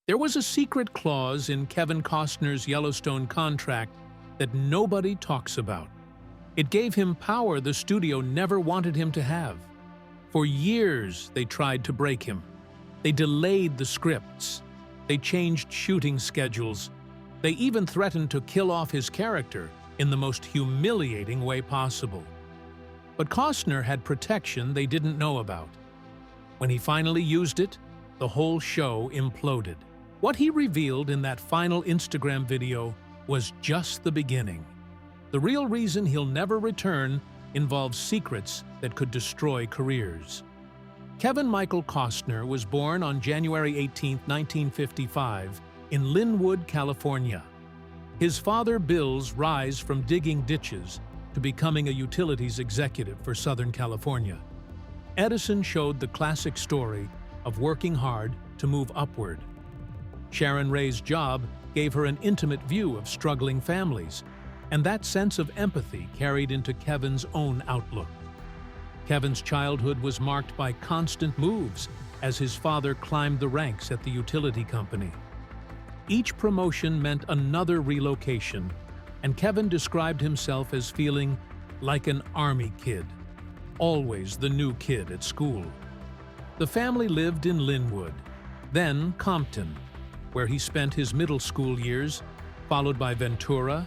There was a secret clause in Kevin Costner's Yellowstone contract that nobody talks about. It gave him power the studio never wanted him to have. For years, they tried to break him. They delayed the scripts. They changed shooting schedules. They even threatened to kill off his character in the most humiliating way possible. But Costner had protection they didn't know about. When he finally used it, the whole show imploded. What he revealed in that final Instagram video was just the beginning. The real reason he'll never return involves secrets that could destroy careers. Kevin Michael Costner was born on January 18, 1955, in Linwood, California. His father Bill's rise from digging ditches to becoming a utilities executive for Southern California. Edison showed the classic story of working hard to move upward. Sharon Ray's job gave her an intimate view of struggling families, and that sense of empathy carried into Kevin's own outlook. Kevin's childhood was marked by constant moves as his father climbed the ranks at the utility company. Each promotion meant another relocation, and Kevin described himself as feeling like an army kid, always the new kid at school. The family lived in Linwood, then Compton, where he spent his middle school years, followed by Ventura,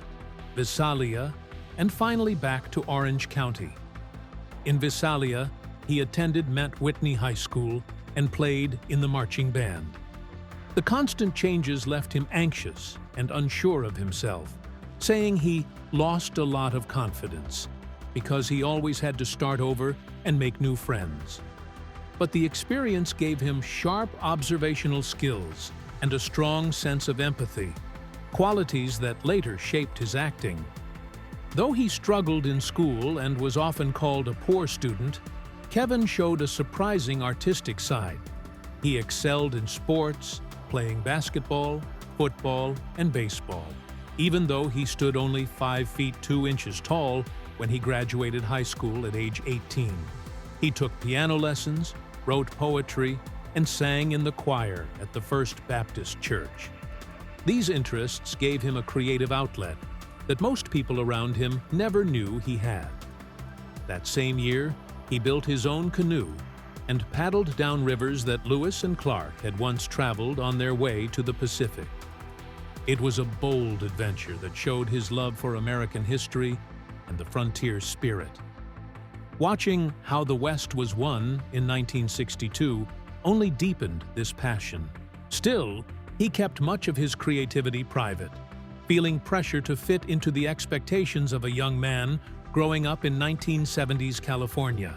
Visalia, and finally back to Orange County. In Visalia, he attended Mount Whitney High School and played in the marching band. The constant changes left him anxious and unsure of himself, saying he lost a lot of confidence because he always had to start over and make new friends. But the experience gave him sharp observational skills and a strong sense of empathy, qualities that later shaped his acting. Though he struggled in school and was often called a poor student, Kevin showed a surprising artistic side. He excelled in sports, playing basketball, football, and baseball, even though he stood only 5 feet 2 inches tall when he graduated high school at age 18. He took piano lessons, wrote poetry, and sang in the choir at the First Baptist Church. These interests gave him a creative outlet that most people around him never knew he had. That same year, he built his own canoe and paddled down rivers that Lewis and Clark had once traveled on their way to the Pacific. It was a bold adventure that showed his love for American history and the frontier spirit. Watching How the West Was Won in 1962 only deepened this passion. Still, he kept much of his creativity private, feeling pressure to fit into the expectations of a young man growing up in 1970s California.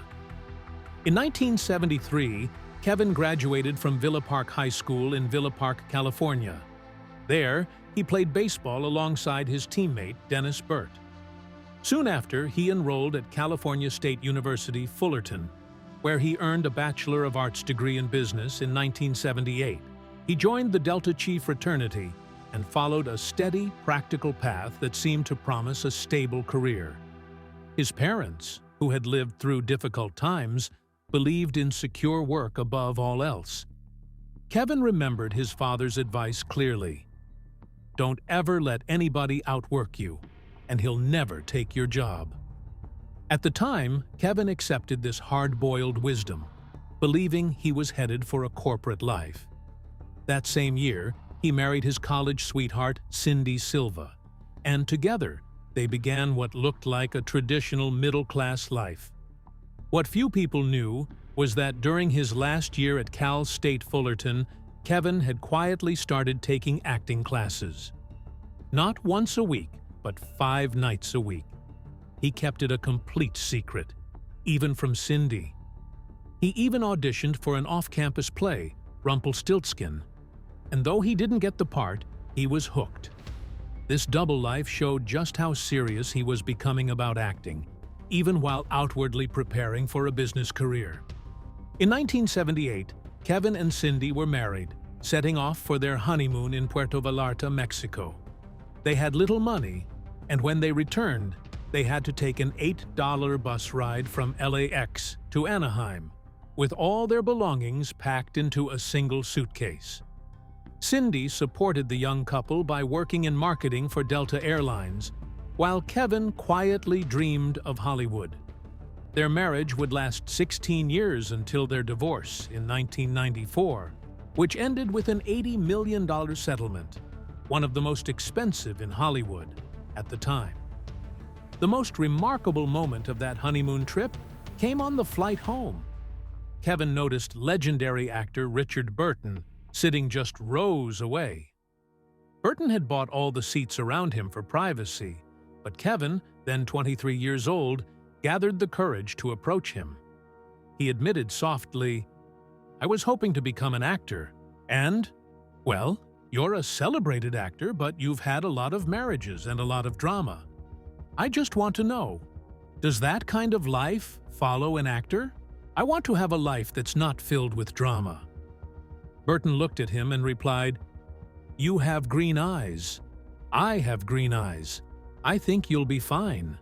In 1973, Kevin graduated from Villa Park High School in Villa Park, California. There, he played baseball alongside his teammate Dennis Burt. Soon after, he enrolled at California State University, Fullerton, where he earned a Bachelor of Arts degree in business in 1978. He joined the Delta Chi fraternity and followed a steady, practical path that seemed to promise a stable career. His parents, who had lived through difficult times, believed in secure work above all else. Kevin remembered his father's advice clearly. Don't ever let anybody outwork you, and he'll never take your job. At the time, Kevin accepted this hard-boiled wisdom, believing he was headed for a corporate life. That same year, he married his college sweetheart, Cindy Silva, and together they began what looked like a traditional middle-class life. What few people knew was that during his last year at Cal State Fullerton, Kevin had quietly started taking acting classes. Not once a week, but 5 nights a week. He kept it a complete secret, even from Cindy. He even auditioned for an off-campus play, Rumpelstiltskin, and though he didn't get the part, he was hooked. This double life showed just how serious he was becoming about acting, even while outwardly preparing for a business career. In 1978, Kevin and Cindy were married, setting off for their honeymoon in Puerto Vallarta, Mexico. They had little money, and when they returned, they had to take an $8 bus ride from LAX to Anaheim, with all their belongings packed into a single suitcase. Cindy supported the young couple by working in marketing for Delta Airlines, while Kevin quietly dreamed of Hollywood. Their marriage would last 16 years until their divorce in 1994, which ended with an $80 million settlement, one of the most expensive in Hollywood at the time. The most remarkable moment of that honeymoon trip came on the flight home. Kevin noticed legendary actor Richard Burton sitting just rows away. Burton had bought all the seats around him for privacy, but Kevin, then 23 years old, gathered the courage to approach him. He admitted softly, "I was hoping to become an actor, and, well, you're a celebrated actor, but you've had a lot of marriages and a lot of drama. I just want to know, does that kind of life follow an actor? I want to have a life that's not filled with drama." Burton looked at him and replied, "You have green eyes. I have green eyes. I think you'll be fine."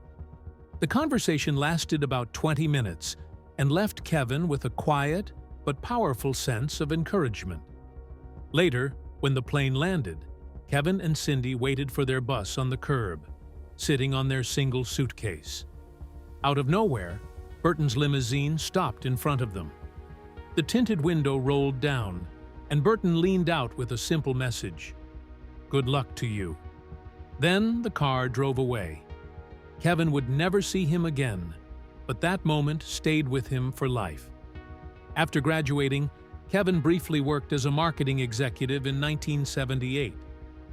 The conversation lasted about 20 minutes and left Kevin with a quiet but powerful sense of encouragement. Later, when the plane landed, Kevin and Cindy waited for their bus on the curb, sitting on their single suitcase. Out of nowhere, Burton's limousine stopped in front of them. The tinted window rolled down, and Burton leaned out with a simple message, "Good luck to you." Then the car drove away. Kevin would never see him again, but that moment stayed with him for life. After graduating, Kevin briefly worked as a marketing executive in 1978,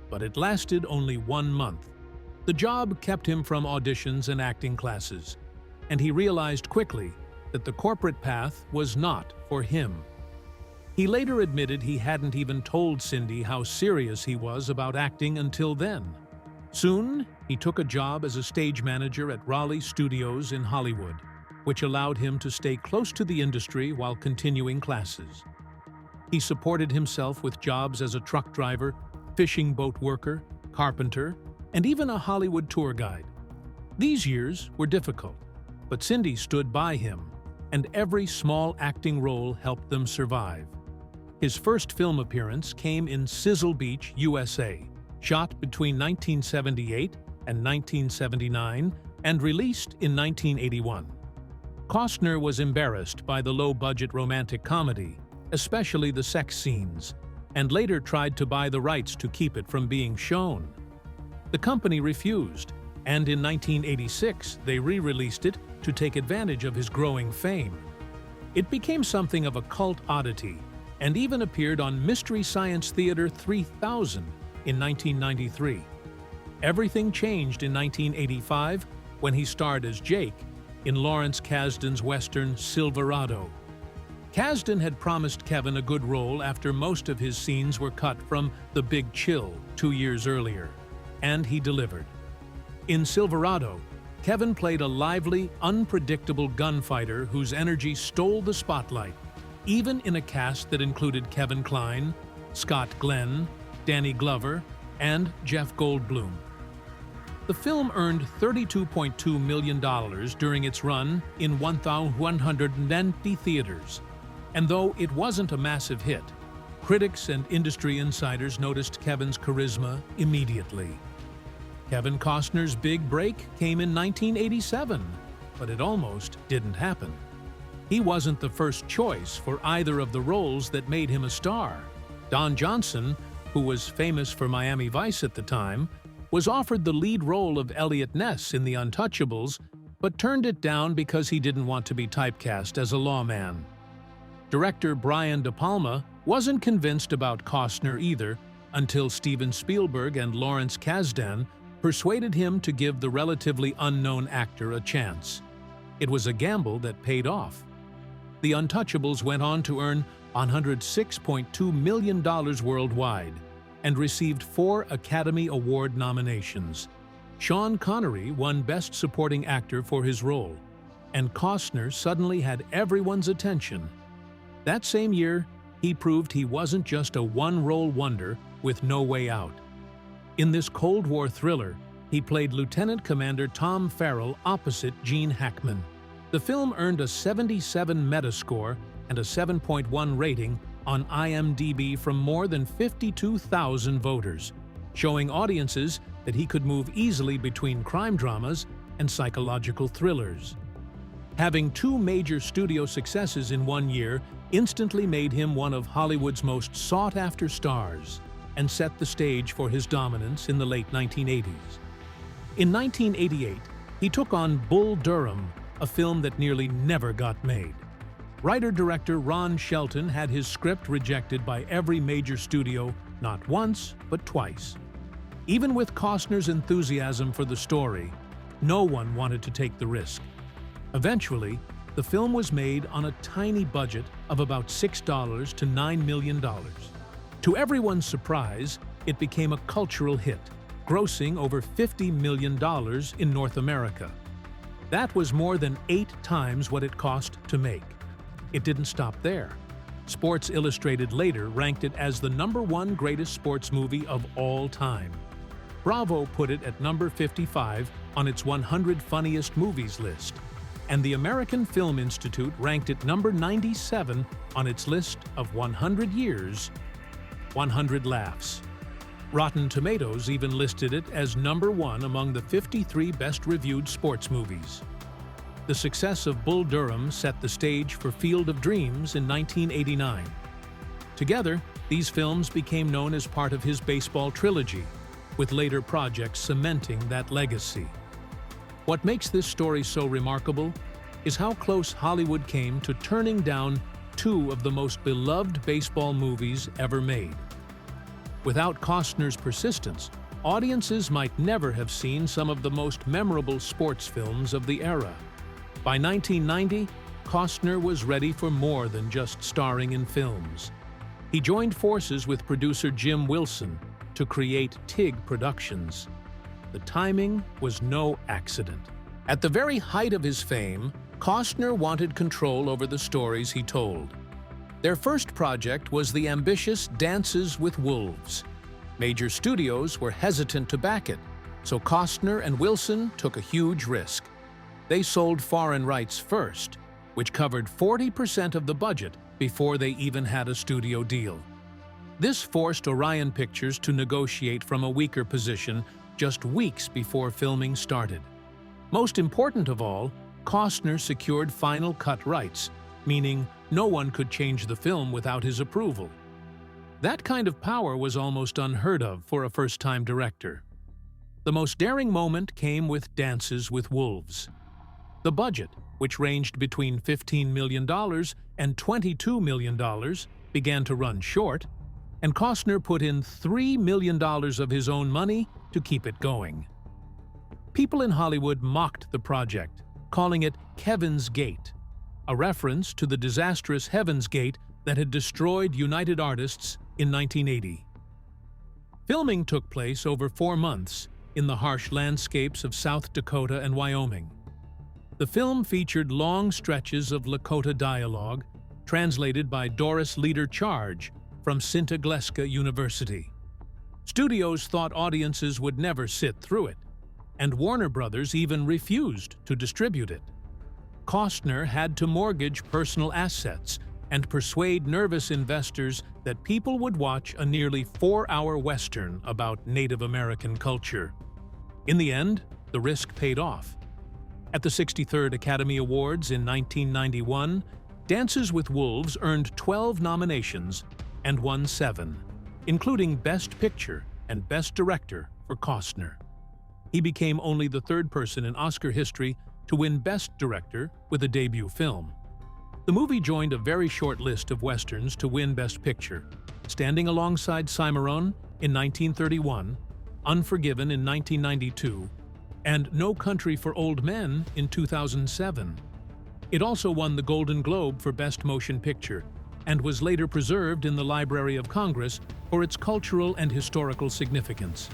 but it lasted only 1 month. The job kept him from auditions and acting classes, and he realized quickly that the corporate path was not for him. He later admitted he hadn't even told Cindy how serious he was about acting until then. Soon, he took a job as a stage manager at Raleigh Studios in Hollywood, which allowed him to stay close to the industry while continuing classes. He supported himself with jobs as a truck driver, fishing boat worker, carpenter, and even a Hollywood tour guide. These years were difficult, but Cindy stood by him, and every small acting role helped them survive. His first film appearance came in Sizzle Beach, USA, shot between 1978 and 1979 and released in 1981. Costner was embarrassed by the low-budget romantic comedy, especially the sex scenes, and later tried to buy the rights to keep it from being shown. The company refused, and in 1986 they re-released it to take advantage of his growing fame. It became something of a cult oddity and even appeared on Mystery Science Theater 3000 in 1993. Everything changed in 1985 when he starred as Jake in Lawrence Kasdan's western Silverado. Kasdan had promised Kevin a good role after most of his scenes were cut from The Big Chill 2 years earlier, and he delivered. In Silverado, Kevin played a lively, unpredictable gunfighter whose energy stole the spotlight, even in a cast that included Kevin Kline, Scott Glenn, Danny Glover, and Jeff Goldblum. The film earned $32.2 million during its run in 1,190 theaters, and though it wasn't a massive hit, critics and industry insiders noticed Kevin's charisma immediately. Kevin Costner's big break came in 1987, but it almost didn't happen. He wasn't the first choice for either of the roles that made him a star. Don Johnson, who was famous for Miami Vice at the time, was offered the lead role of Elliot Ness in The Untouchables, but turned it down because he didn't want to be typecast as a lawman. Director Brian De Palma wasn't convinced about Costner either until Steven Spielberg and Lawrence Kasdan persuaded him to give the relatively unknown actor a chance. It was a gamble that paid off. The Untouchables went on to earn $106.2 million worldwide and received 4 Academy Award nominations. Sean Connery won Best Supporting Actor for his role, and Costner suddenly had everyone's attention. That same year, he proved he wasn't just a one-role wonder with no way out. In this Cold War thriller, he played Lieutenant Commander Tom Farrell opposite Gene Hackman. The film earned a 77 Metascore and a 7.1 rating on IMDb from more than 52,000 voters, showing audiences that he could move easily between crime dramas and psychological thrillers. Having two major studio successes in one year instantly made him one of Hollywood's most sought-after stars and set the stage for his dominance in the late 1980s. In 1988, he took on Bull Durham, a film that nearly never got made. Writer-director Ron Shelton had his script rejected by every major studio not once, but twice. Even with Costner's enthusiasm for the story, no one wanted to take the risk. Eventually, the film was made on a tiny budget of about $6 to $9 million. To everyone's surprise, it became a cultural hit, grossing over $50 million in North America. That was more than 8 times what it cost to make. It didn't stop there. Sports Illustrated later ranked it as the #1 greatest sports movie of all time. Bravo put it at number 55 on its 100 funniest movies list, and the American Film Institute ranked it number 97 on its list of 100 years, 100 laughs. Rotten Tomatoes even listed it as #1 among the 53 best-reviewed sports movies. The success of Bull Durham set the stage for Field of Dreams in 1989. Together, these films became known as part of his baseball trilogy, with later projects cementing that legacy. What makes this story so remarkable is how close Hollywood came to turning down two of the most beloved baseball movies ever made. Without Costner's persistence, audiences might never have seen some of the most memorable sports films of the era. By 1990, Costner was ready for more than just starring in films. He joined forces with producer Jim Wilson to create TIG Productions. The timing was no accident. At the very height of his fame, Costner wanted control over the stories he told. Their first project was the ambitious Dances with Wolves. Major studios were hesitant to back it, so Costner and Wilson took a huge risk. They sold foreign rights first, which covered 40% of the budget before they even had a studio deal. This forced Orion Pictures to negotiate from a weaker position just weeks before filming started. Most important of all, Costner secured final cut rights, meaning no one could change the film without his approval. That kind of power was almost unheard of for a first-time director. The most daring moment came with Dances with Wolves. The budget, which ranged between $15 million and $22 million, began to run short, and Costner put in $3 million of his own money to keep it going. People in Hollywood mocked the project, calling it Kevin's Gate, a reference to the disastrous Heaven's Gate that had destroyed United Artists in 1980. Filming took place over 4 months in the harsh landscapes of South Dakota and Wyoming. The film featured long stretches of Lakota dialogue, translated by Doris Leader Charge from Sinta Gleska University. Studios thought audiences would never sit through it, and Warner Brothers even refused to distribute it. Costner had to mortgage personal assets and persuade nervous investors that people would watch a nearly 4-hour Western about Native American culture. In the end, the risk paid off. At the 63rd Academy Awards in 1991, Dances with Wolves earned 12 nominations and won 7, including Best Picture and Best Director for Costner. He became only the 3rd person in Oscar history to win Best Director with a debut film. The movie joined a very short list of Westerns to win Best Picture, standing alongside Cimarron in 1931, Unforgiven in 1992, and No Country for Old Men in 2007. It also won the Golden Globe for Best Motion Picture and was later preserved in the Library of Congress for its cultural and historical significance.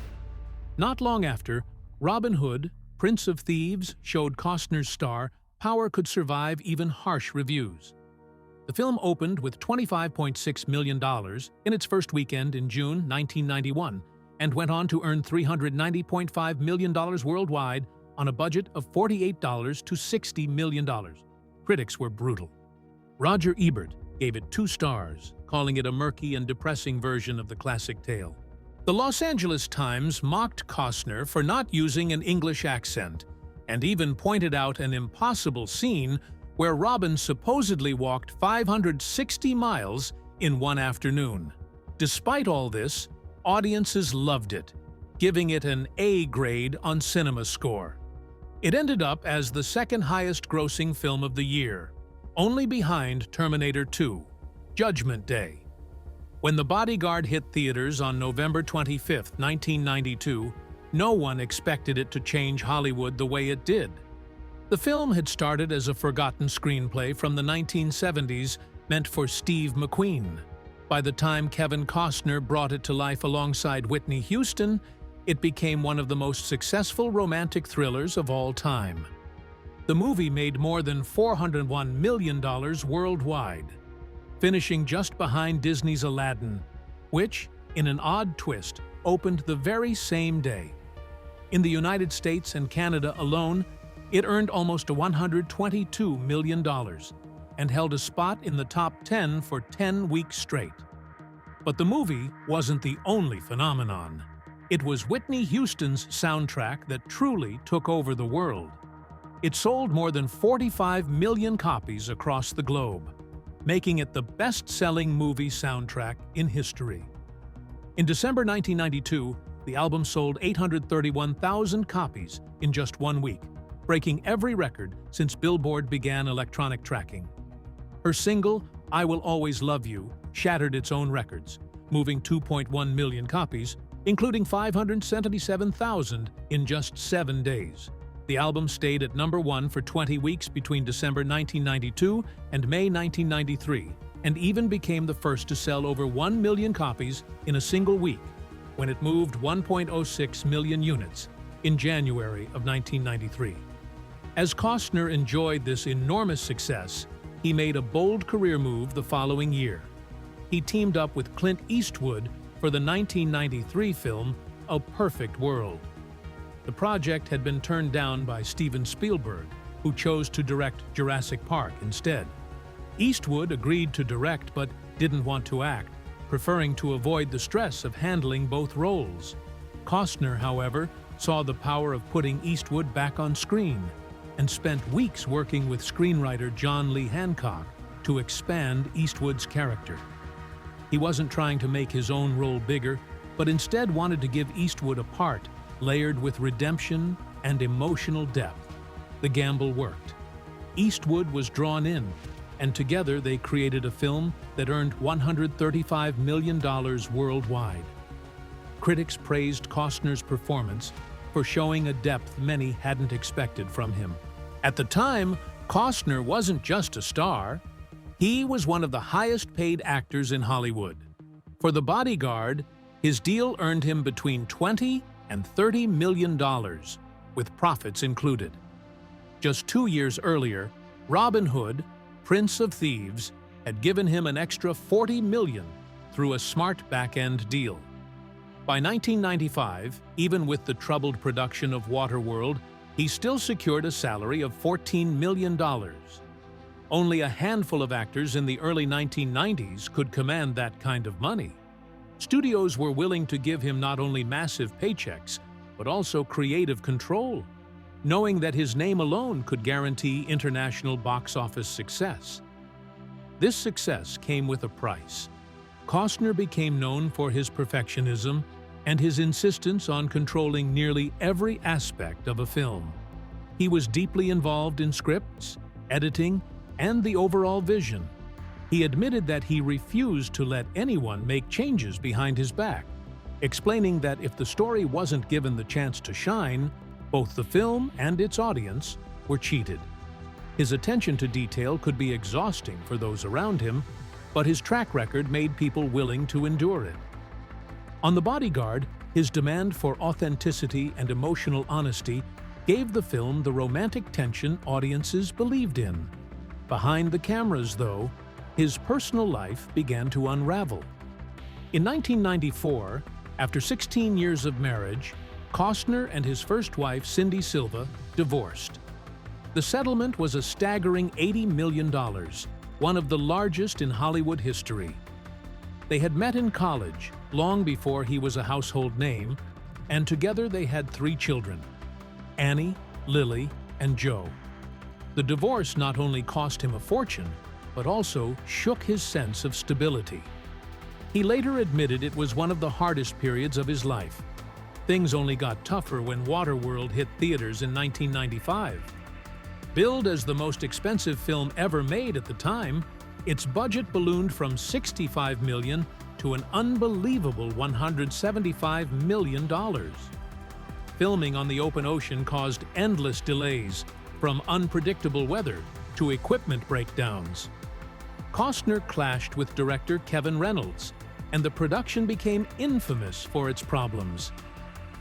Not long after, Robin Hood, Prince of Thieves showed Costner's star power could survive even harsh reviews. The film opened with $25.6 million in its first weekend in June 1991 and went on to earn $390.5 million worldwide on a budget of $48 to $60 million. Critics were brutal. Roger Ebert gave it 2 stars, calling it a murky and depressing version of the classic tale. The Los Angeles Times mocked Costner for not using an English accent, and even pointed out an impossible scene where Robin supposedly walked 560 miles in one afternoon. Despite all this, audiences loved it, giving it an A grade on CinemaScore. It ended up as the second highest grossing film of the year, only behind Terminator 2, Judgment Day. When The Bodyguard hit theaters on November 25, 1992, no one expected it to change Hollywood the way it did. The film had started as a forgotten screenplay from the 1970s meant for Steve McQueen. By the time Kevin Costner brought it to life alongside Whitney Houston, it became one of the most successful romantic thrillers of all time. The movie made more than $401 million worldwide, finishing just behind Disney's Aladdin, which, in an odd twist, opened the very same day. In the United States and Canada alone, it earned almost $122 million and held a spot in the top 10 for 10 weeks straight. But the movie wasn't the only phenomenon. It was Whitney Houston's soundtrack that truly took over the world. It sold more than 45 million copies across the globe, making it the best-selling movie soundtrack in history. In December 1992, the album sold 831,000 copies in just 1 week, breaking every record since Billboard began electronic tracking. Her single, I Will Always Love You, shattered its own records, moving 2.1 million copies, including 577,000 in just 7 days. The album stayed at #1 for 20 weeks between December 1992 and May 1993, and even became the first to sell over 1 million copies in a single week, when it moved 1.06 million units in January of 1993. As Costner enjoyed this enormous success, he made a bold career move the following year. He teamed up with Clint Eastwood for the 1993 film A Perfect World. The project had been turned down by Steven Spielberg, who chose to direct Jurassic Park instead. Eastwood agreed to direct but didn't want to act, preferring to avoid the stress of handling both roles. Costner, however, saw the power of putting Eastwood back on screen and spent weeks working with screenwriter John Lee Hancock to expand Eastwood's character. He wasn't trying to make his own role bigger, but instead wanted to give Eastwood a part layered with redemption and emotional depth. The gamble worked. Eastwood was drawn in, and together they created a film that earned $135 million worldwide. Critics praised Costner's performance for showing a depth many hadn't expected from him. At the time, Costner wasn't just a star. He was one of the highest-paid actors in Hollywood. For The Bodyguard, his deal earned him between $20 and $30 million, with profits included. Just 2 years earlier, Robin Hood, Prince of Thieves, had given him an extra $40 million through a smart back-end deal. By 1995, even with the troubled production of Waterworld, he still secured a salary of $14 million. Only a handful of actors in the early 1990s could command that kind of money. Studios were willing to give him not only massive paychecks, but also creative control, knowing that his name alone could guarantee international box office success. This success came with a price. Costner became known for his perfectionism and his insistence on controlling nearly every aspect of a film. He was deeply involved in scripts, editing, and the overall vision. He admitted that he refused to let anyone make changes behind his back, explaining that if the story wasn't given the chance to shine, both the film and its audience were cheated. His attention to detail could be exhausting for those around him, but his track record made people willing to endure it. On The Bodyguard, his demand for authenticity and emotional honesty gave the film the romantic tension audiences believed in. Behind the cameras, though, his personal life began to unravel. In 1994, after 16 years of marriage, Costner and his first wife, Cindy Silva, divorced. The settlement was a staggering $80 million, one of the largest in Hollywood history. They had met in college, long before he was a household name, and together they had 3 children: Annie, Lily, and Joe. The divorce not only cost him a fortune, but also shook his sense of stability. He later admitted it was one of the hardest periods of his life. Things only got tougher when Waterworld hit theaters in 1995. Billed as the most expensive film ever made at the time, its budget ballooned from $65 million to an unbelievable $175 million. Filming on the open ocean caused endless delays, from unpredictable weather to equipment breakdowns. Costner clashed with director Kevin Reynolds, and the production became infamous for its problems.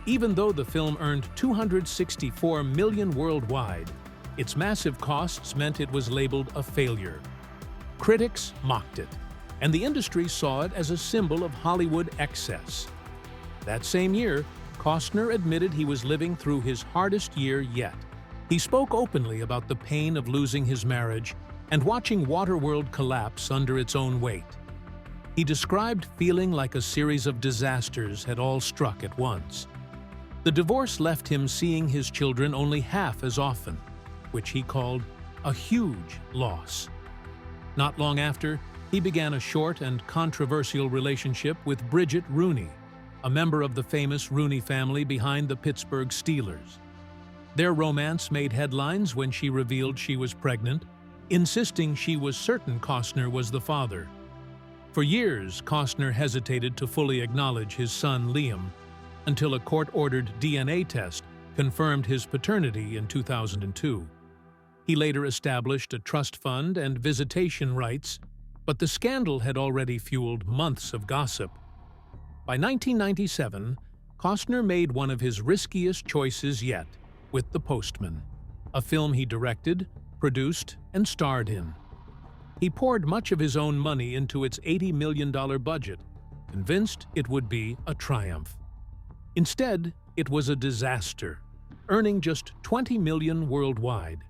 Even though the film earned $264 million worldwide, its massive costs meant it was labeled a failure. Critics mocked it, and the industry saw it as a symbol of Hollywood excess. That same year, Costner admitted he was living through his hardest year yet. He spoke openly about the pain of losing his marriage and watching Waterworld collapse under its own weight. He described feeling like a series of disasters had all struck at once. The divorce left him seeing his children only half as often, which he called a huge loss. Not long after, he began a short and controversial relationship with Bridget Rooney, a member of the famous Rooney family behind the Pittsburgh Steelers. Their romance made headlines when she revealed she was pregnant, insisting she was certain Costner was the father. For years, Costner hesitated to fully acknowledge his son Liam, until a court-ordered DNA test confirmed his paternity in 2002. He later established a trust fund and visitation rights, but the scandal had already fueled months of gossip. By 1997, Costner made one of his riskiest choices yet, with The Postman, a film he directed, produced, and starred in. He poured much of his own money into its $80 million budget, convinced it would be a triumph. Instead, it was a disaster, earning just $20 million worldwide.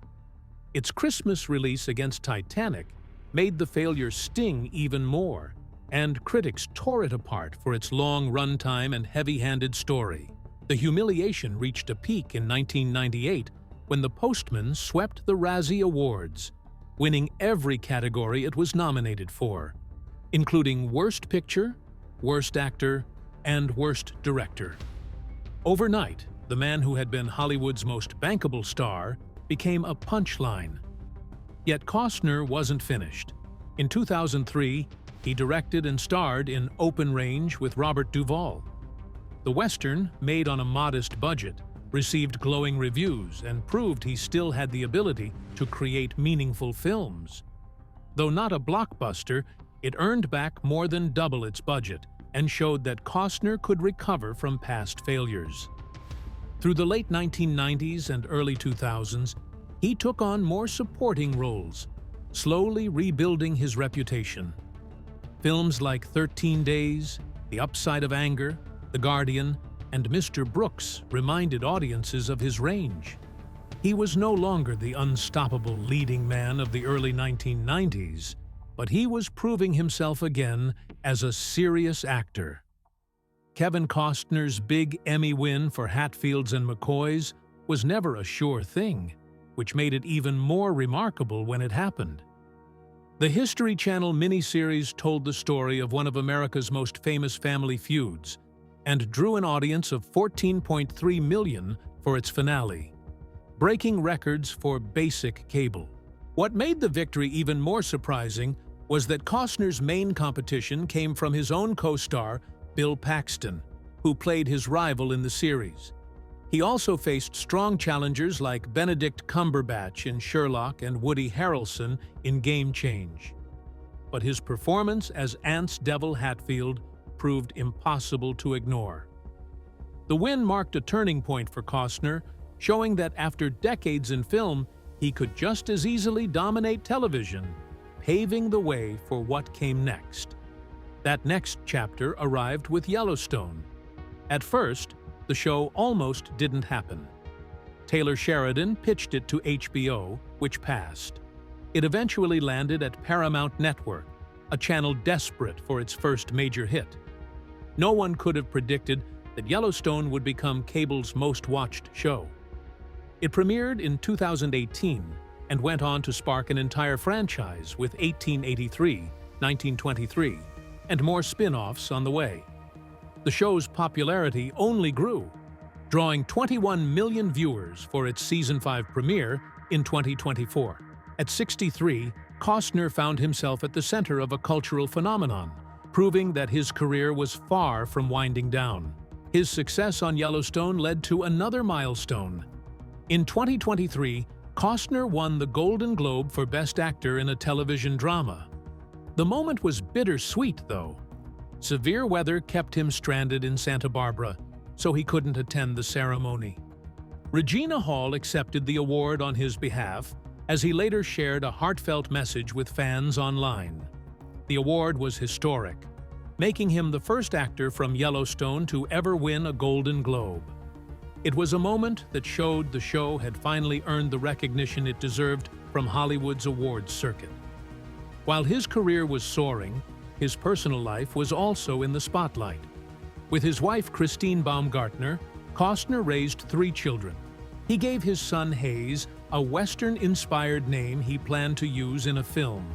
Its Christmas release against Titanic made the failure sting even more, and critics tore it apart for its long runtime and heavy-handed story. The humiliation reached a peak in 1998 when The Postman swept the Razzie Awards, winning every category it was nominated for, including Worst Picture, Worst Actor, and Worst Director. Overnight, the man who had been Hollywood's most bankable star became a punchline. Yet Costner wasn't finished. In 2003, he directed and starred in Open Range with Robert Duvall. The Western, made on a modest budget, received glowing reviews and proved he still had the ability to create meaningful films. Though not a blockbuster, it earned back more than double its budget and showed that Costner could recover from past failures. Through the late 1990s and early 2000s, he took on more supporting roles, slowly rebuilding his reputation. Films like 13 Days, The Upside of Anger, The Guardian, and Mr. Brooks reminded audiences of his range. He was no longer the unstoppable leading man of the early 1990s, but he was proving himself again as a serious actor. Kevin Costner's big Emmy win for Hatfields and McCoys was never a sure thing, which made it even more remarkable when it happened. The History Channel miniseries told the story of one of America's most famous family feuds and drew an audience of 14.3 million for its finale, breaking records for basic cable. What made the victory even more surprising was that Costner's main competition came from his own co-star, Bill Paxton, who played his rival in the series. He also faced strong challengers like Benedict Cumberbatch in Sherlock and Woody Harrelson in Game Change. But his performance as Ant's Devil Hatfield proved impossible to ignore. The win marked a turning point for Costner, showing that after decades in film, he could just as easily dominate television, paving the way for what came next. That next chapter arrived with Yellowstone. At first, the show almost didn't happen. Taylor Sheridan pitched it to HBO, which passed. It eventually landed at Paramount Network, a channel desperate for its first major hit. No one could have predicted that Yellowstone would become cable's most-watched show. It premiered in 2018 and went on to spark an entire franchise with 1883, 1923, and more spin-offs on the way. The show's popularity only grew, drawing 21 million viewers for its Season 5 premiere in 2024. At 63, Costner found himself at the center of a cultural phenomenon, proving that his career was far from winding down. His success on Yellowstone led to another milestone. In 2023, Costner won the Golden Globe for Best Actor in a Television Drama. The moment was bittersweet, though. Severe weather kept him stranded in Santa Barbara, so he couldn't attend the ceremony. Regina Hall accepted the award on his behalf, as he later shared a heartfelt message with fans online. The award was historic, making him the first actor from Yellowstone to ever win a Golden Globe. It was a moment that showed the show had finally earned the recognition it deserved from Hollywood's awards circuit. While his career was soaring, his personal life was also in the spotlight. With his wife Christine Baumgartner, Costner raised 3 children. He gave his son Hayes a Western-inspired name he planned to use in a film,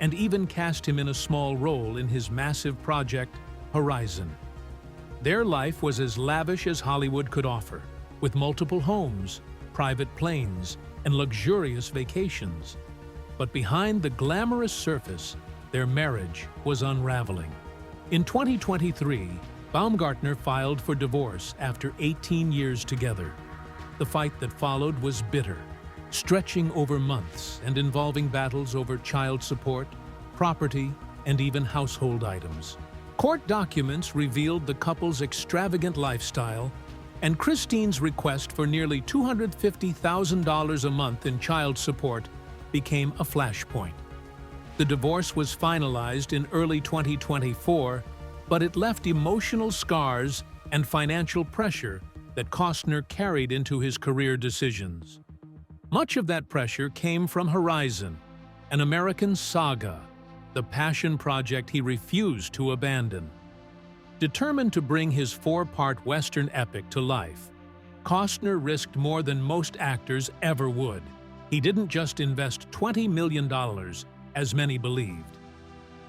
and even cast him in a small role in his massive project, Horizon. Their life was as lavish as Hollywood could offer, with multiple homes, private planes, and luxurious vacations. But behind the glamorous surface, their marriage was unraveling. In 2023, Baumgartner filed for divorce after 18 years together. The fight that followed was bitter, stretching over months and involving battles over child support, property, and even household items. Court documents revealed the couple's extravagant lifestyle, and Christine's request for nearly $250,000 a month in child support became a flashpoint. The divorce was finalized in early 2024, but it left emotional scars and financial pressure that Costner carried into his career decisions. Much of that pressure came from Horizon, an American saga, the passion project he refused to abandon. Determined to bring his 4-part Western epic to life, Costner risked more than most actors ever would. He didn't just invest $20 million, as many believed.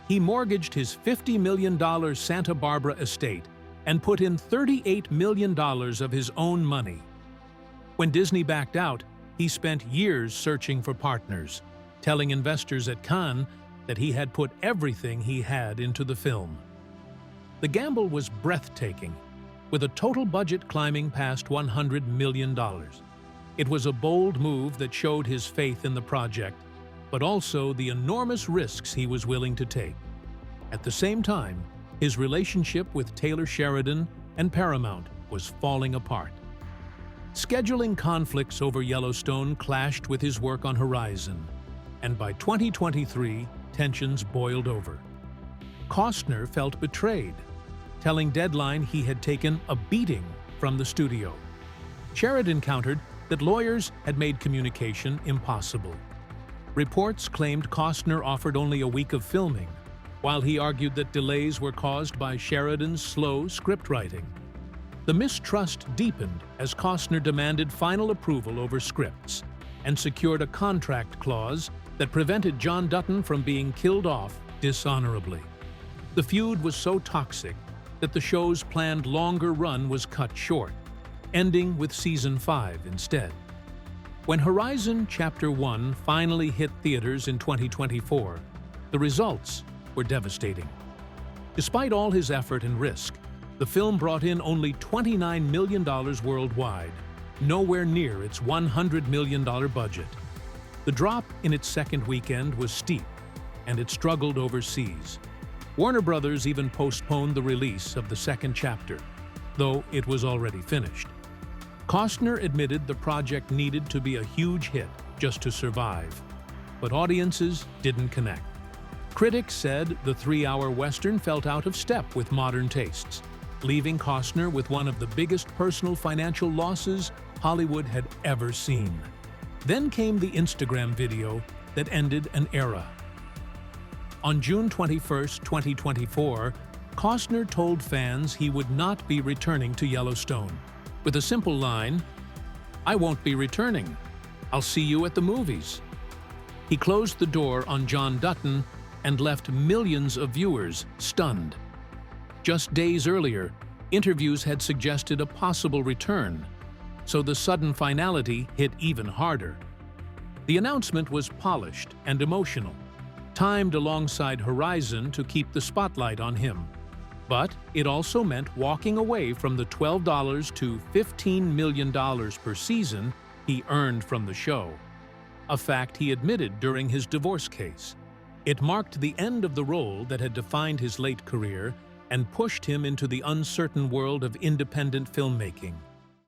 He mortgaged his $50 million Santa Barbara estate and put in $38 million of his own money. When Disney backed out, he spent years searching for partners, telling investors at Cannes that he had put everything he had into the film. The gamble was breathtaking, with a total budget climbing past $100 million. It was a bold move that showed his faith in the project, but also the enormous risks he was willing to take. At the same time, his relationship with Taylor Sheridan and Paramount was falling apart. Scheduling conflicts over Yellowstone clashed with his work on Horizon, and by 2023, tensions boiled over. Costner felt betrayed, telling Deadline he had taken a beating from the studio. Sheridan countered that lawyers had made communication impossible. Reports claimed Costner offered only a week of filming, while he argued that delays were caused by Sheridan's slow script writing. The mistrust deepened as Costner demanded final approval over scripts and secured a contract clause that prevented John Dutton from being killed off dishonorably. The feud was so toxic that the show's planned longer run was cut short, ending with Season 5 instead. When Horizon Chapter 1 finally hit theaters in 2024, the results were devastating. Despite all his effort and risk, the film brought in only $29 million worldwide, nowhere near its $100 million budget. The drop in its second weekend was steep, and it struggled overseas. Warner Brothers even postponed the release of the second chapter, though it was already finished. Costner admitted the project needed to be a huge hit just to survive, but audiences didn't connect. Critics said the 3-hour Western felt out of step with modern tastes, leaving Costner with one of the biggest personal financial losses Hollywood had ever seen. Then came the Instagram video that ended an era. On June 21, 2024, Costner told fans he would not be returning to Yellowstone, with a simple line, "I won't be returning. I'll see you at the movies." He closed the door on John Dutton and left millions of viewers stunned. Just days earlier, interviews had suggested a possible return, so the sudden finality hit even harder. The announcement was polished and emotional, timed alongside Horizon to keep the spotlight on him. But it also meant walking away from the $12 to $15 million per season he earned from the show, a fact he admitted during his divorce case. It marked the end of the role that had defined his late career and pushed him into the uncertain world of independent filmmaking.